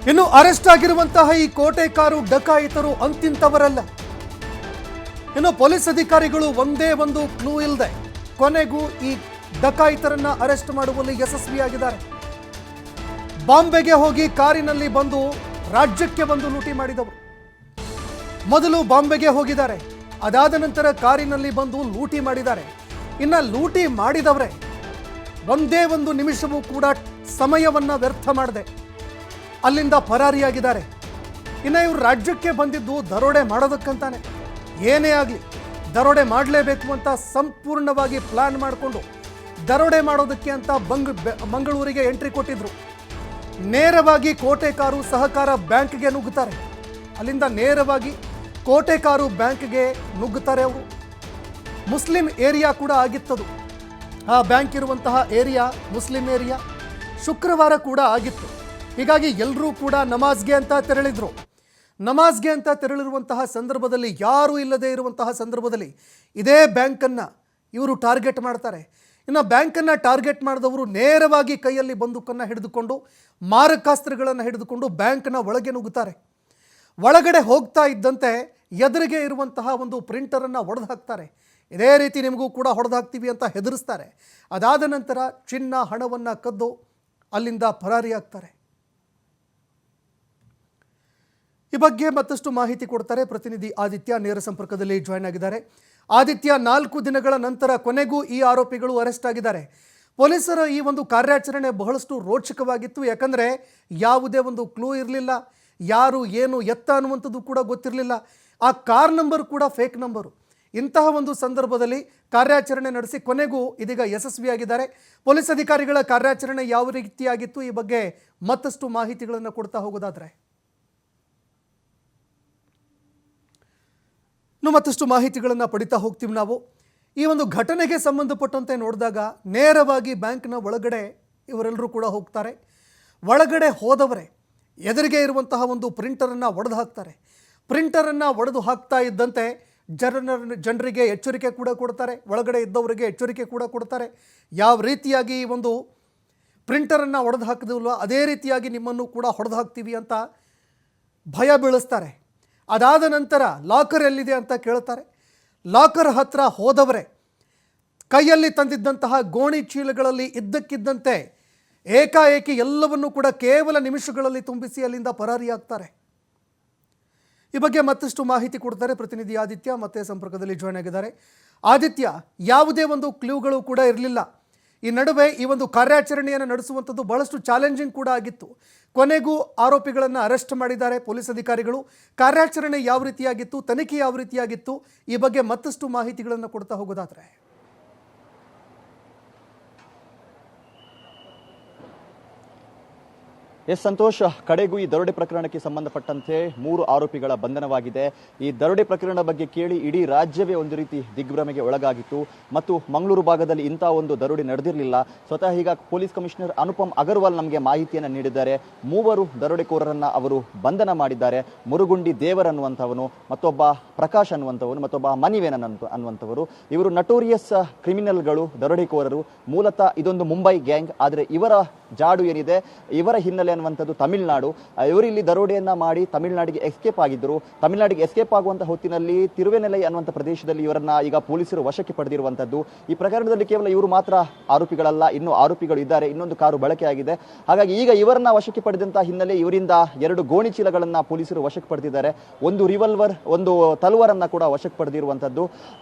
ಇನ್ನು ಅರೆಸ್ಟ್ ಆಗಿರುವಂತಹ ಈ ಕೋಟೆಕಾರು ಡಕಾಯಿತರು ಅಂತಿಂತವರಲ್ಲ. ಇನ್ನು ಪೊಲೀಸ್ ಅಧಿಕಾರಿಗಳು ಒಂದೇ ಒಂದು ಕ್ಲೂ ಇಲ್ಲದೆ ಕೊನೆಗೂ ಈ ಡಕಾಯಿತರನ್ನ ಅರೆಸ್ಟ್ ಮಾಡುವಲ್ಲಿ ಯಶಸ್ವಿಯಾಗಿದ್ದಾರೆ. ಬಾಂಬೆಗೆ ಹೋಗಿ ಕಾರಿನಲ್ಲಿ ಬಂದು ರಾಜ್ಯಕ್ಕೆ ಬಂದು ಲೂಟಿ ಮಾಡಿದವರು. ಮೊದಲು ಬಾಂಬೆಗೆ ಹೋಗಿದ್ದಾರೆ, ಅದಾದ ನಂತರ ಕಾರಿನಲ್ಲಿ ಬಂದು ಲೂಟಿ ಮಾಡಿದ್ದಾರೆ. ಇನ್ನ ಲೂಟಿ ಮಾಡಿದವರೇ ಒಂದೇ ಒಂದು ನಿಮಿಷವೂ ಕೂಡ ಸಮಯವನ್ನ ವ್ಯರ್ಥ ಮಾಡದೆ ಅಲ್ಲಿಂದ ಪರಾರಿಯಾಗಿದ್ದಾರೆ. ಇನ್ನು ಇವರು ರಾಜ್ಯಕ್ಕೆ ಬಂದಿದ್ದು ದರೋಡೆ ಮಾಡೋದಕ್ಕಂತಾನೆ. ಏನೇ ಆಗಲಿ ದರೋಡೆ ಮಾಡಲೇಬೇಕು ಅಂತ ಸಂಪೂರ್ಣವಾಗಿ ಪ್ಲಾನ್ ಮಾಡಿಕೊಂಡು ದರೋಡೆ ಮಾಡೋದಕ್ಕೆ ಅಂತ ಮಂಗಳೂರಿಗೆ ಎಂಟ್ರಿ ಕೊಟ್ಟಿದ್ರು. ನೇರವಾಗಿ ಕೋಟೆಕಾರು ಸಹಕಾರ ಬ್ಯಾಂಕ್ಗೆ ನುಗ್ಗುತ್ತಾರೆ. ಅಲ್ಲಿಂದ ನೇರವಾಗಿ ಕೋಟೆಕಾರು ಬ್ಯಾಂಕ್ಗೆ ನುಗ್ಗುತ್ತಾರೆ ಅವರು. ಮುಸ್ಲಿಂ ಏರಿಯಾ ಕೂಡ ಆಗಿತ್ತದು. ಆ ಬ್ಯಾಂಕ್ ಇರುವಂತಹ ಏರಿಯಾ ಮುಸ್ಲಿಂ ಏರಿಯಾ. ಶುಕ್ರವಾರ ಕೂಡ ಆಗಿತ್ತು. ಹೀಗಾಗಿ ಎಲ್ಲರೂ ಕೂಡ ನಮಾಜ್ಗೆ ಅಂತ ತೆರಳಿದ್ರು. ನಮಾಜ್ಗೆ ಅಂತ ತೆರಳಿರುವಂತಹ ಸಂದರ್ಭದಲ್ಲಿ, ಯಾರೂ ಇಲ್ಲದೆ ಇರುವಂತಹ ಸಂದರ್ಭದಲ್ಲಿ ಇದೇ ಬ್ಯಾಂಕನ್ನು ಇವರು ಟಾರ್ಗೆಟ್ ಮಾಡ್ತಾರೆ. ಇನ್ನು ಬ್ಯಾಂಕನ್ನು ಟಾರ್ಗೆಟ್ ಮಾಡಿದವರು ನೇರವಾಗಿ ಕೈಯಲ್ಲಿ ಬಂದೂಕನ್ನು ಹಿಡಿದುಕೊಂಡು, ಮಾರಕಾಸ್ತ್ರಗಳನ್ನು ಹಿಡಿದುಕೊಂಡು ಬ್ಯಾಂಕ್ನ ಒಳಗೆ ನುಗ್ಗುತ್ತಾರೆ. ಒಳಗಡೆ ಹೋಗ್ತಾ ಇದ್ದಂತೆ ಎದುರಿಗೆ ಇರುವಂತಹ ಒಂದು ಪ್ರಿಂಟರನ್ನು ಹೊಡೆದು ಹಾಕ್ತಾರೆ. ಇದೇ ರೀತಿ ನಿಮಗೂ ಕೂಡ ಹೊಡೆದು ಹಾಕ್ತೀವಿ ಅಂತ ಹೆದರಿಸ್ತಾರೆ. ಅದಾದ ನಂತರ ಚಿನ್ನ ಹಣವನ್ನು ಕದ್ದು ಅಲ್ಲಿಂದ ಪರಾರಿಯಾಗ್ತಾರೆ. ಈ ಬಗ್ಗೆ ಮತ್ತಷ್ಟು ಮಾಹಿತಿ ಕೊಡ್ತಾರೆ ಪ್ರತಿನಿಧಿ ಆದಿತ್ಯ. ನೇರ ಸಂಪರ್ಕದಲ್ಲಿ ಜಾಯ್ನ್ ಆಗಿದ್ದಾರೆ. ಆದಿತ್ಯ, 4 ದಿನಗಳ ನಂತರ ಕೊನೆಗೂ ಈ ಆರೋಪಿಗಳು ಅರೆಸ್ಟ್ ಆಗಿದ್ದಾರೆ. ಪೊಲೀಸರ ಈ ಒಂದು ಕಾರ್ಯಾಚರಣೆ ಬಹಳಷ್ಟು ರೋಚಕವಾಗಿತ್ತು. ಯಾಕಂದರೆ ಯಾವುದೇ ಒಂದು ಕ್ಲೂ ಇರಲಿಲ್ಲ, ಯಾರು ಏನು ಎತ್ತ ಅನ್ನುವಂಥದ್ದು ಕೂಡ ಗೊತ್ತಿರಲಿಲ್ಲ. ಆ ಕಾರ್ ನಂಬರ್ ಕೂಡ ಫೇಕ್ ನಂಬರು. ಇಂತಹ ಒಂದು ಸಂದರ್ಭದಲ್ಲಿ ಕಾರ್ಯಾಚರಣೆ ನಡೆಸಿ ಕೊನೆಗೂ ಇದೀಗ ಯಶಸ್ವಿಯಾಗಿದ್ದಾರೆ. ಪೊಲೀಸ್ ಅಧಿಕಾರಿಗಳ ಕಾರ್ಯಾಚರಣೆ ಯಾವ ರೀತಿಯಾಗಿತ್ತು, ಈ ಬಗ್ಗೆ ಮತ್ತಷ್ಟು ಮಾಹಿತಿಗಳನ್ನು ಕೊಡ್ತಾ ಹೋಗೋದಾದರೆ ಮತ್ತಷ್ಟು ಮಾಹಿತಿಗಳನ್ನು ಪಡಿತಾ ಹೋಗ್ತೀವಿ ನಾವು. ಈ ಒಂದು ಘಟನೆಗೆ ಸಂಬಂಧಪಟ್ಟಂತೆ ನೋಡಿದಾಗ ನೇರವಾಗಿ ಬ್ಯಾಂಕ್ನ ಒಳಗಡೆ ಇವರೆಲ್ಲರೂ ಕೂಡ ಹೋಗ್ತಾರೆ. ಒಳಗಡೆ ಹೋದವರೇ ಎದುರಿಗೆ ಇರುವಂತಹ ಒಂದು ಪ್ರಿಂಟರನ್ನು ಒಡೆದು ಹಾಕ್ತಾರೆ. ಪ್ರಿಂಟರನ್ನು ಒಡೆದು ಹಾಕ್ತಾ ಇದ್ದಂತೆ ಜನರಿಗೆ ಎಚ್ಚರಿಕೆ ಕೂಡ ಕೊಡ್ತಾರೆ. ಒಳಗಡೆ ಇದ್ದವರಿಗೆ ಎಚ್ಚರಿಕೆ ಕೂಡ ಕೊಡ್ತಾರೆ. ಯಾವ ರೀತಿಯಾಗಿ ಈ ಒಂದು ಪ್ರಿಂಟರನ್ನು ಒಡೆದು ಹಾಕಿದ್ವಲ್ವ ಅದೇ ರೀತಿಯಾಗಿ ನಿಮ್ಮನ್ನು ಕೂಡ ಹೊಡೆದು ಹಾಕ್ತೀವಿ ಅಂತ ಭಯ ಬೀಳಿಸ್ತಾರೆ. ಅದಾದ ನಂತರ ಲಾಕರ್ ಎಲ್ಲಿದೆ ಅಂತ ಕೇಳ್ತಾರೆ. ಲಾಕರ್ ಹತ್ರ ಹೋದವರೇ ಕೈಯಲ್ಲಿ ತಂದಿದ್ದಂತಹ ಗೋಣಿ ಚೀಲಗಳಲ್ಲಿ ಇದ್ದಕ್ಕಿದ್ದಂತೆ ಏಕಾಏಕಿ ಎಲ್ಲವನ್ನೂ ಕೂಡ ಕೇವಲ ನಿಮಿಷಗಳಲ್ಲಿ ತುಂಬಿಸಿ ಅಲ್ಲಿಂದ ಪರಾರಿಯಾಗ್ತಾರೆ. ಈ ಬಗ್ಗೆ ಮತ್ತಷ್ಟು ಮಾಹಿತಿ ಕೊಡ್ತಾರೆ ಪ್ರತಿನಿಧಿ ಆದಿತ್ಯ. ಮತ್ತೆ ಸಂಪರ್ಕದಲ್ಲಿ ಜಾಯ್ನ್ ಆಗಿದ್ದಾರೆ. ಆದಿತ್ಯ, ಯಾವುದೇ ಒಂದು ಕ್ಲೂಗಳು ಕೂಡ ಇರಲಿಲ್ಲ. ಈ ನಡುವೆ ಈ ಒಂದು ಕಾರ್ಯಾಚರಣೆಯನ್ನು ನಡೆಸುವಂಥದ್ದು ಬಹಳಷ್ಟು ಚಾಲೆಂಜಿಂಗ್ ಕೂಡ ಆಗಿತ್ತು. ಕೊನೆಗೂ ಆರೋಪಿಗಳನ್ನು ಅರೆಸ್ಟ್ ಮಾಡಿದ್ದಾರೆ ಪೊಲೀಸ್ ಅಧಿಕಾರಿಗಳು. ಕಾರ್ಯಾಚರಣೆ ಯಾವ ರೀತಿಯಾಗಿತ್ತು, ತನಿಖೆ ಯಾವ ರೀತಿಯಾಗಿತ್ತು, ಈ ಬಗ್ಗೆ ಮತ್ತಷ್ಟು ಮಾಹಿತಿಗಳನ್ನು ಕೊಡ್ತಾ ಹೋಗೋದಾದರೆ ಸಂತೋಷ್, ಕಡೆಗೂ ಈ ದರೋಡೆ ಪ್ರಕರಣಕ್ಕೆ ಸಂಬಂಧಪಟ್ಟಂತೆ 3 ಆರೋಪಿಗಳ ಬಂಧನವಾಗಿದೆ. ಈ ದರೋಡೆ ಪ್ರಕರಣ ಬಗ್ಗೆ ಕೇಳಿ ಇಡೀ ರಾಜ್ಯವೇ ಒಂದು ರೀತಿ ದಿಗ್ಭ್ರಮೆಗೆ ಒಳಗಾಗಿತ್ತು. ಮತ್ತು ಮಂಗಳೂರು ಭಾಗದಲ್ಲಿ ಇಂಥ ಒಂದು ದರೋಡೆ ನಡೆದಿರಲಿಲ್ಲ. ಸ್ವತಃ ಈಗ ಪೊಲೀಸ್ ಕಮಿಷನರ್ ಅನುಪಮ್ ಅಗರ್ವಾಲ್ ನಮಗೆ ಮಾಹಿತಿಯನ್ನು ನೀಡಿದ್ದಾರೆ. 3 ದರೋಡೆಕೋರರನ್ನ ಅವರು ಬಂಧನ ಮಾಡಿದ್ದಾರೆ. ಮುರುಗುಂಡಿ ದೇವರ್ ಅನ್ನುವಂಥವನು, ಮತ್ತೊಬ್ಬ ಪ್ರಕಾಶ್ ಅನ್ನುವಂಥವನು, ಮತ್ತೊಬ್ಬ ಮನಿವೇನನ್ ಅನ್ನುವಂಥವರು. ಇವರು ನಟೋರಿಯಸ್ ಕ್ರಿಮಿನಲ್ಗಳು, ದರೋಡೆಕೋರರು. ಮೂಲತಃ ಇದೊಂದು ಮುಂಬೈ ಗ್ಯಾಂಗ್. ಆದರೆ ಇವರ ಜಾಡು ಏನಿದೆ, ಇವರ ಹಿನ್ನೆಲೆ ಅನ್ನುವಂಥದ್ದು ತಮಿಳುನಾಡು. ಇವರು ಇಲ್ಲಿ ದರೋಡೆಯನ್ನ ಮಾಡಿ ತಮಿಳುನಾಡಿಗೆ ಎಸ್ಕೇಪ್ ಆಗಿದ್ದರು. ತಮಿಳುನಾಡಿಗೆ ಎಸ್ಕೇಪ್ ಆಗುವಂಥ ಹೊತ್ತಿನಲ್ಲಿ ತಿರುವೆನೆಲೈ ಅನ್ನುವಂಥ ಪ್ರದೇಶದಲ್ಲಿ ಇವರನ್ನ ಈಗ ಪೊಲೀಸರು ವಶಕ್ಕೆ ಪಡೆದಿರುವಂಥದ್ದು. ಈ ಪ್ರಕರಣದಲ್ಲಿ ಕೇವಲ ಇವರು ಮಾತ್ರ ಆರೋಪಿಗಳಲ್ಲ, ಇನ್ನೂ ಆರೋಪಿಗಳು ಇದ್ದಾರೆ. ಇನ್ನೊಂದು ಕಾರು ಬಳಕೆಯಾಗಿದೆ. ಹಾಗಾಗಿ ಈಗ ಇವರನ್ನ ವಶಕ್ಕೆ ಪಡೆದಂತಹ ಹಿನ್ನೆಲೆ ಇವರಿಂದ 2 ಗೋಣಿ ಚೀಲಗಳನ್ನ ಪೊಲೀಸರು ವಶಕ್ಕೆ ಪಡೆದಿದ್ದಾರೆ. ಒಂದು ರಿವಲ್ವರ್, ಒಂದು ತಲ್ವಾರನ್ನ ಕೂಡ ವಶಕ್ಕೆ ಪಡೆದಿರುವಂಥದ್ದು.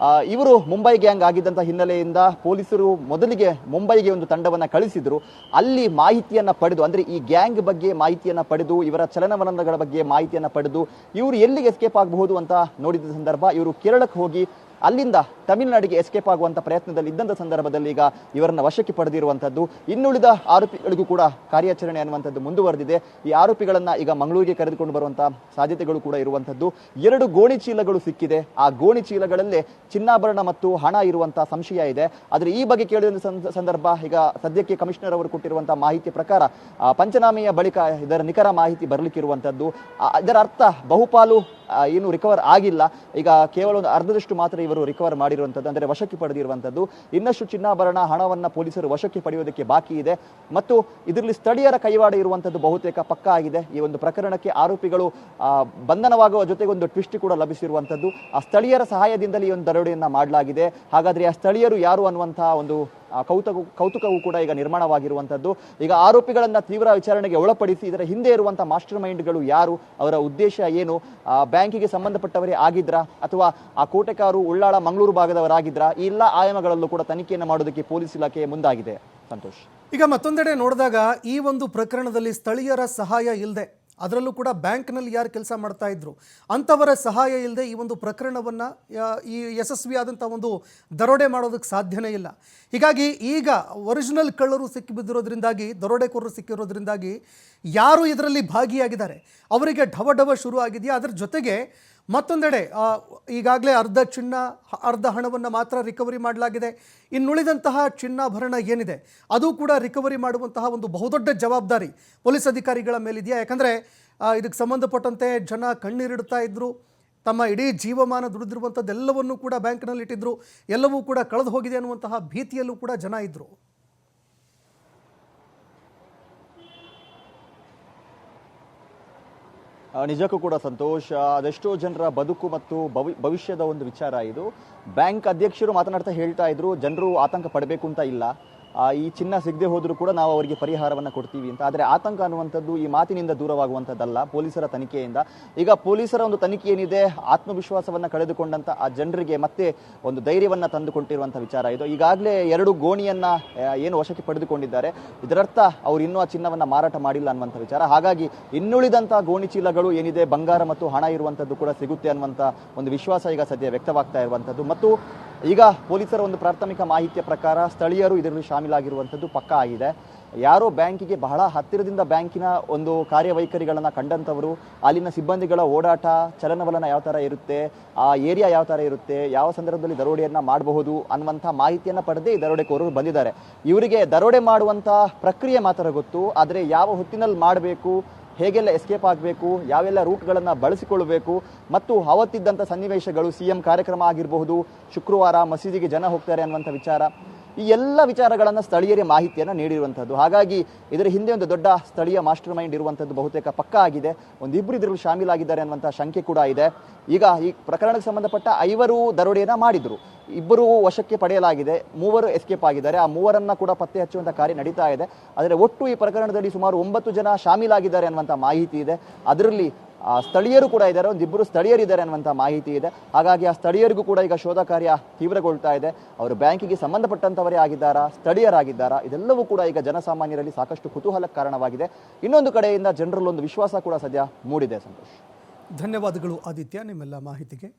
ಇವರು ಮುಂಬೈ ಗ್ಯಾಂಗ್ ಆಗಿದ್ದಂತಹ ಹಿನ್ನೆಲೆಯಿಂದ ಪೊಲೀಸರು ಮೊದಲಿಗೆ ಮುಂಬೈಗೆ ಒಂದು ತಂಡವನ್ನ ಕಳಿಸಿದ್ರು. ಅಲ್ಲಿ ಮಾಹಿತಿಯನ್ನ ಪಡೆದು, ಅಂದ್ರೆ ಈ ಗ್ಯಾಂಗ್ ಬಗ್ಗೆ ಮಾಹಿತಿಯನ್ನ ಪಡೆದು, ಇವರ ಚಲನವಲನಗಳ ಬಗ್ಗೆ ಮಾಹಿತಿಯನ್ನ ಪಡೆದು ಇವರು ಎಲ್ಲಿಗೆ ಎಸ್ಕೇಪ್ ಆಗಬಹುದು ಅಂತ ನೋಡಿದ ಸಂದರ್ಭ ಇವರು ಕೇರಳಕ್ಕೆ ಹೋಗಿ ಅಲ್ಲಿಂದ ತಮಿಳುನಾಡಿಗೆ ಎಸ್ಕೇಪ್ ಆಗುವಂಥ ಪ್ರಯತ್ನದಲ್ಲಿ ಇದ್ದಂಥ ಸಂದರ್ಭದಲ್ಲಿ ಈಗ ಇವರನ್ನ ವಶಕ್ಕೆ ಪಡೆದಿರುವಂಥದ್ದು. ಇನ್ನುಳಿದ ಆರೋಪಿಗಳಿಗೂ ಕೂಡ ಕಾರ್ಯಾಚರಣೆ ಅನ್ನುವಂಥದ್ದು ಮುಂದುವರೆದಿದೆ. ಈ ಆರೋಪಿಗಳನ್ನ ಈಗ ಮಂಗಳೂರಿಗೆ ಕರೆದುಕೊಂಡು ಬರುವಂಥ ಸಾಧ್ಯತೆಗಳು ಕೂಡ ಇರುವಂಥದ್ದು. 2 ಗೋಣಿ ಚೀಲಗಳು ಸಿಕ್ಕಿದೆ. ಆ ಗೋಣಿ ಚೀಲಗಳಲ್ಲೇ ಚಿನ್ನಾಭರಣ ಮತ್ತು ಹಣ ಇರುವಂತಹ ಸಂಶಯ ಇದೆ. ಆದರೆ ಈ ಬಗ್ಗೆ ಕೇಳಿದ ಸಂದರ್ಭ ಈಗ ಸದ್ಯಕ್ಕೆ ಕಮಿಷನರ್ ಅವರು ಕೊಟ್ಟಿರುವಂತಹ ಮಾಹಿತಿ ಪ್ರಕಾರ ಪಂಚನಾಮೆಯ ಬಳಿಕ ಇದರ ನಿಖರ ಮಾಹಿತಿ ಬರಲಿಕ್ಕಿರುವಂಥದ್ದು. ಇದರ ಅರ್ಥ ಬಹುಪಾಲು ಏನು ರಿಕವರ್ ಆಗಿಲ್ಲ. ಈಗ ಕೇವಲ ಒಂದು ಅರ್ಧದಷ್ಟು ಮಾತ್ರ ಇವರು ರಿಕವರ್ ಮಾಡಿರುವಂಥದ್ದು, ಅಂದರೆ ವಶಕ್ಕೆ ಪಡೆದಿರುವಂಥದ್ದು. ಇನ್ನಷ್ಟು ಚಿನ್ನಾಭರಣ ಹಣವನ್ನು ಪೊಲೀಸರು ವಶಕ್ಕೆ ಪಡೆಯುವುದಕ್ಕೆ ಬಾಕಿ ಇದೆ ಮತ್ತು ಇದರಲ್ಲಿ ಸ್ಥಳೀಯರ ಕೈವಾಡ ಇರುವಂಥದ್ದು ಬಹುತೇಕ ಪಕ್ಕಾ ಆಗಿದೆ. ಈ ಒಂದು ಪ್ರಕರಣಕ್ಕೆ ಆರೋಪಿಗಳು ಬಂಧನವಾಗುವ ಜೊತೆಗೆ ಒಂದು ಟ್ವಿಸ್ಟ್ ಕೂಡ ಲಭಿಸಿರುವಂಥದ್ದು. ಆ ಸ್ಥಳೀಯರ ಸಹಾಯದಿಂದಲೇ ಈ ಒಂದು ದರೋಡೆಯನ್ನ ಮಾಡಲಾಗಿದೆ. ಹಾಗಾದ್ರೆ ಆ ಸ್ಥಳೀಯರು ಯಾರು ಅನ್ನುವಂತಹ ಒಂದು ಕೌತುಕವೂ ಕೂಡ ಈಗ ನಿರ್ಮಾಣವಾಗಿರುವಂಥದ್ದು. ಈಗ ಆರೋಪಿಗಳನ್ನ ತೀವ್ರ ವಿಚಾರಣೆಗೆ ಒಳಪಡಿಸಿ ಇದರ ಹಿಂದೆ ಇರುವಂತಹ ಮಾಸ್ಟರ್ ಮೈಂಡ್ಗಳು ಯಾರು, ಅವರ ಉದ್ದೇಶ ಏನು, ಬ್ಯಾಂಕಿಗೆ ಸಂಬಂಧಪಟ್ಟವರೇ ಆಗಿದ್ರಾ ಅಥವಾ ಆ ಕೋಟೆಕಾರು ಉಳ್ಳಾಳ ಮಂಗಳೂರು ಭಾಗದವರಾಗಿದ್ರಾ, ಈ ಎಲ್ಲ ಆಯಾಮಗಳಲ್ಲೂ ಕೂಡ ತನಿಖೆಯನ್ನು ಮಾಡೋದಕ್ಕೆ ಪೊಲೀಸ್ ಇಲಾಖೆ ಮುಂದಾಗಿದೆ. ಸಂತೋಷ್, ಈಗ ಮತ್ತೊಂದೆಡೆ ನೋಡಿದಾಗ ಈ ಒಂದು ಪ್ರಕರಣದಲ್ಲಿ ಸ್ಥಳೀಯರ ಸಹಾಯ ಇಲ್ಲದೆ, ಅದರಲ್ಲೂ ಕೂಡ ಬ್ಯಾಂಕ್ನಲ್ಲಿ ಯಾರು ಕೆಲಸ ಮಾಡ್ತಾ ಇದ್ರು ಅಂಥವರ ಸಹಾಯ ಇಲ್ಲದೆ ಈ ಒಂದು ಪ್ರಕರಣವನ್ನು ಈ ಯಶಸ್ವಿಯಾದಂಥ ಒಂದು ದರೋಡೆ ಮಾಡೋದಕ್ಕೆ ಸಾಧ್ಯನೇ ಇಲ್ಲ. ಹೀಗಾಗಿ ಈಗ ಒರಿಜಿನಲ್ ಕಳ್ಳರು ಸಿಕ್ಕಿಬಿದ್ದಿರೋದ್ರಿಂದಾಗಿ, ದರೋಡೆಕೋರರು ಸಿಕ್ಕಿರೋದ್ರಿಂದಾಗಿ ಯಾರು ಇದರಲ್ಲಿ ಭಾಗಿಯಾಗಿದ್ದಾರೆ ಅವರಿಗೆ ಢವ ಶುರು ಆಗಿದೆಯಾ. ಅದರ ಜೊತೆಗೆ ಮತ್ತೊಂದೆಡೆ ಈಗಾಗಲೇ ಅರ್ಧ ಚಿನ್ನ, ಅರ್ಧ ಹಣವನ್ನು ಮಾತ್ರ ರಿಕವರಿ ಮಾಡಲಾಗಿದೆ. ಇನ್ನುಳಿದಂತಹ ಚಿನ್ನಾಭರಣ ಏನಿದೆ ಅದು ಕೂಡ ರಿಕವರಿ ಮಾಡುವಂತಹ ಒಂದು ಬಹುದೊಡ್ಡ ಜವಾಬ್ದಾರಿ ಪೊಲೀಸ್ ಅಧಿಕಾರಿಗಳ ಮೇಲಿದೆಯಾ. ಯಾಕಂದರೆ ಇದಕ್ಕೆ ಸಂಬಂಧಪಟ್ಟಂತೆ ಜನ ಕಣ್ಣೀರಿಡ್ತಾ ಇದ್ದರು, ತಮ್ಮ ಇಡೀ ಜೀವಮಾನ ದುಡಿದಿರುವಂಥದ್ದೆಲ್ಲವನ್ನೂ ಕೂಡ ಬ್ಯಾಂಕ್ನಲ್ಲಿ ಇಟ್ಟಿದ್ರು, ಎಲ್ಲವೂ ಕೂಡ ಕಳೆದು ಹೋಗಿದೆ ಅನ್ನುವಂತಹ ಭೀತಿಯಲ್ಲೂ ಕೂಡ ಜನ ಇದ್ದರು. ನಿಜಕ್ಕೂ ಕೂಡ ಸಂತೋಷ್, ಅದೆಷ್ಟೋ ಜನರ ಬದುಕು ಮತ್ತು ಭವಿಷ್ಯದ ಒಂದು ವಿಚಾರ ಇದು. ಬ್ಯಾಂಕ್ ಅಧ್ಯಕ್ಷರು ಮಾತನಾಡ್ತಾ ಹೇಳ್ತಾ ಇದ್ರು, ಜನರು ಆತಂಕ ಪಡಬೇಕು ಅಂತ ಇಲ್ಲ, ಈ ಚಿನ್ನ ಸಿಗದೆ ಹೋದರೂ ಕೂಡ ನಾವು ಅವರಿಗೆ ಪರಿಹಾರವನ್ನು ಕೊಡ್ತೀವಿ ಅಂತ. ಆದರೆ ಆತಂಕ ಅನ್ನುವಂಥದ್ದು ಈ ಮಾತಿನಿಂದ ದೂರವಾಗುವಂಥದ್ದಲ್ಲ, ಪೊಲೀಸರ ತನಿಖೆಯಿಂದ. ಈಗ ಪೊಲೀಸರ ಒಂದು ತನಿಖೆ ಏನಿದೆ, ಆತ್ಮವಿಶ್ವಾಸವನ್ನು ಕಳೆದುಕೊಂಡಂಥ ಆ ಜನರಿಗೆ ಮತ್ತೆ ಒಂದು ಧೈರ್ಯವನ್ನು ತಂದುಕೊಟ್ಟಿರುವಂಥ ವಿಚಾರ ಇದು. ಈಗಾಗಲೇ 2 ಗೋಣಿಯನ್ನು ಏನು ವಶಕ್ಕೆ ಪಡೆದುಕೊಂಡಿದ್ದಾರೆ, ಇದರರ್ಥ ಅವರು ಇನ್ನೂ ಆ ಚಿನ್ನವನ್ನು ಮಾರಾಟ ಮಾಡಿಲ್ಲ ಅನ್ನುವಂಥ ವಿಚಾರ. ಹಾಗಾಗಿ ಇನ್ನುಳಿದಂಥ ಗೋಣಿ ಚೀಲಗಳು ಏನಿದೆ, ಬಂಗಾರ ಮತ್ತು ಹಣ ಇರುವಂಥದ್ದು ಕೂಡ ಸಿಗುತ್ತೆ ಅನ್ನುವಂಥ ಒಂದು ವಿಶ್ವಾಸ ಈಗ ಸದ್ಯ ವ್ಯಕ್ತವಾಗ್ತಾ ಇರುವಂಥದ್ದು. ಮತ್ತು ಈಗ ಪೊಲೀಸರ ಒಂದು ಪ್ರಾಥಮಿಕ ಮಾಹಿತಿಯ ಪ್ರಕಾರ ಸ್ಥಳೀಯರು ಇದರಲ್ಲಿ ಶಾಮೀಲಾಗಿರುವಂಥದ್ದು ಪಕ್ಕಾ ಆಗಿದೆ. ಯಾರೋ ಬ್ಯಾಂಕಿಗೆ ಬಹಳ ಹತ್ತಿರದಿಂದ ಬ್ಯಾಂಕಿನ ಒಂದು ಕಾರ್ಯವೈಖರಿಗಳನ್ನು ಕಂಡಂಥವರು, ಅಲ್ಲಿನ ಸಿಬ್ಬಂದಿಗಳ ಓಡಾಟ ಚಲನವಲನ ಯಾವ ಥರ ಇರುತ್ತೆ, ಆ ಏರಿಯಾ ಯಾವ ಥರ ಇರುತ್ತೆ, ಯಾವ ಸಂದರ್ಭದಲ್ಲಿ ದರೋಡೆಯನ್ನು ಮಾಡಬಹುದು ಅನ್ನುವಂಥ ಮಾಹಿತಿಯನ್ನು ಪಡೆದೇ ಈ ದರೋಡೆಕೋರರು ಬಂದಿದ್ದಾರೆ. ಇವರಿಗೆ ದರೋಡೆ ಮಾಡುವಂಥ ಪ್ರಕ್ರಿಯೆ ಮಾತ್ರ ಗೊತ್ತು, ಆದರೆ ಯಾವ ಹೊತ್ತಿನಲ್ಲಿ ಮಾಡಬೇಕು, ಹೇಗೆಲ್ಲ ಎಸ್ಕೇಪ್ ಆಗಬೇಕು, ಯಾವೆಲ್ಲ ರೂಟ್ಗಳನ್ನು ಬಳಸಿಕೊಳ್ಳಬೇಕು ಮತ್ತು ಅವತ್ತಿದ್ದಂಥ ಸನ್ನಿವೇಶಗಳು, CM ಕಾರ್ಯಕ್ರಮ ಆಗಿರಬಹುದು, ಶುಕ್ರವಾರ ಮಸೀದಿಗೆ ಜನ ಹೋಗ್ತಾರೆ ಅನ್ನುವಂಥ ವಿಚಾರ, ಈ ಎಲ್ಲ ವಿಚಾರಗಳನ್ನು ಸ್ಥಳೀಯರೇ ಮಾಹಿತಿಯನ್ನು ನೀಡಿರುವಂಥದ್ದು. ಹಾಗಾಗಿ ಇದರ ಹಿಂದೆ ಒಂದು ದೊಡ್ಡ ಸ್ಥಳೀಯ ಮಾಸ್ಟರ್ ಮೈಂಡ್ ಇರುವಂಥದ್ದು ಬಹುತೇಕ ಪಕ್ಕಾ ಆಗಿದೆ. ಒಂದಿಬ್ಬರು ಇದರಲ್ಲಿ ಶಾಮೀಲಾಗಿದ್ದಾರೆ ಅನ್ನುವಂಥ ಶಂಕೆ ಕೂಡ ಇದೆ. ಈಗ ಈ ಪ್ರಕರಣಕ್ಕೆ ಸಂಬಂಧಪಟ್ಟ 5 ದರೋಡೆಯನ್ನು ಮಾಡಿದ್ರು, 2 ವಶಕ್ಕೆ ಪಡೆಯಲಾಗಿದೆ, 3 ಎಸ್ಕೇಪ್ ಆಗಿದ್ದಾರೆ. ಆ 3ರನ್ನ ಕೂಡ ಪತ್ತೆ ಹಚ್ಚುವಂಥ ಕಾರ್ಯ ನಡೀತಾ ಇದೆ. ಆದರೆ ಒಟ್ಟು ಈ ಪ್ರಕರಣದಲ್ಲಿ ಸುಮಾರು 9 ಜನ ಶಾಮೀಲಾಗಿದ್ದಾರೆ ಅನ್ನುವಂಥ ಮಾಹಿತಿ ಇದೆ. ಅದರಲ್ಲಿ ಸ್ಥಳೀಯರು ಕೂಡ ಇದ್ದಾರೆ, 1-2 ಸ್ಥಳೀಯರಿದ್ದಾರೆ ಅನ್ನುವಂಥ ಮಾಹಿತಿ ಇದೆ. ಹಾಗಾಗಿ ಆ ಸ್ಥಳೀಯರಿಗೂ ಕೂಡ ಈಗ ಶೋಧ ಕಾರ್ಯ ತೀವ್ರಗೊಳ್ತಾ ಇದೆ. ಅವರು ಬ್ಯಾಂಕಿಗೆ ಸಂಬಂಧಪಟ್ಟಂಥವರೇ ಆಗಿದ್ದಾರಾ, ಸ್ಥಳೀಯರಾಗಿದ್ದಾರಾ, ಇದೆಲ್ಲವೂ ಕೂಡ ಈಗ ಜನಸಾಮಾನ್ಯರಲ್ಲಿ ಸಾಕಷ್ಟು ಕುತೂಹಲಕ್ಕೆ ಕಾರಣವಾಗಿದೆ. ಇನ್ನೊಂದು ಕಡೆಯಿಂದ ಜನರಲ್ಲೊಂದು ವಿಶ್ವಾಸ ಕೂಡ ಸದ್ಯ ಮೂಡಿದೆ. ಸಂತೋಷ್, ಧನ್ಯವಾದಗಳು ಆದಿತ್ಯ ನಿಮ್ಮೆಲ್ಲ ಮಾಹಿತಿಗೆ.